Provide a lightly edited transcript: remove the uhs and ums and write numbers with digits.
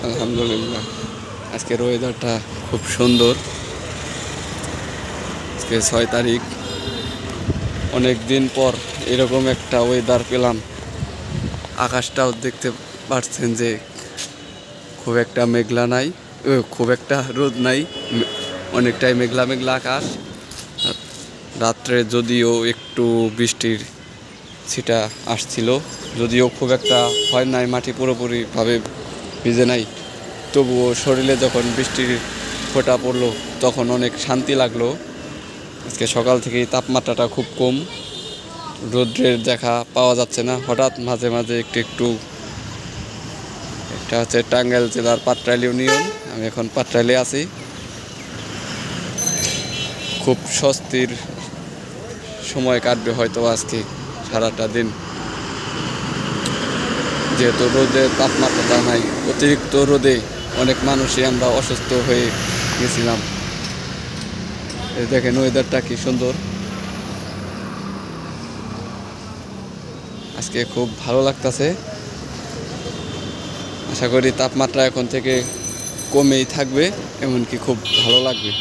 আলহামদুলিল্লাহ, আজকের ওয়েদারটা খুব সুন্দর। আজকে 6 তারিখ, অনেক দিন পর এরকম একটা ওয়েদার পেলাম। আকাশটাও দেখতে পাচ্ছেন যে খুব একটা মেঘলা নাই, খুব একটা রোদ নাই, অনেকটাই মেঘলা মেঘলা আকাশ। রাত্রে যদিও একটু বৃষ্টির ছিটা আসছিল, যদিও খুব একটা হয় নাই, মাটি পুরোপুরিভাবে ভিজে নাই, তবুও শরীরে যখন বৃষ্টির ফোঁটা পড়লো তখন অনেক শান্তি লাগলো। আজকে সকাল থেকেই তাপমাত্রাটা খুব কম, রৌদ্রের দেখা পাওয়া যাচ্ছে না, হঠাৎ মাঝে মাঝে একটু একটু। এটা হচ্ছে টাঙ্গাইল জেলার পাটরাইল ইউনিয়ন, আমি এখন পাটরাইলে আছি। খুব স্বস্তির সময় কাটবে হয়তো আজকে সারাটা দিন, যেহেতু রোদের তাপমাত্রাটা নাই। অতিরিক্ত রোদে অনেক মানুষই আমরা অসুস্থ হয়ে গেছিলাম। দেখেন ওয়েদারটা কি সুন্দর, আজকে খুব ভালো লাগতেছে। আশা করি তাপমাত্রা এখন থেকে কমেই থাকবে, এমনকি খুব ভালো লাগবে।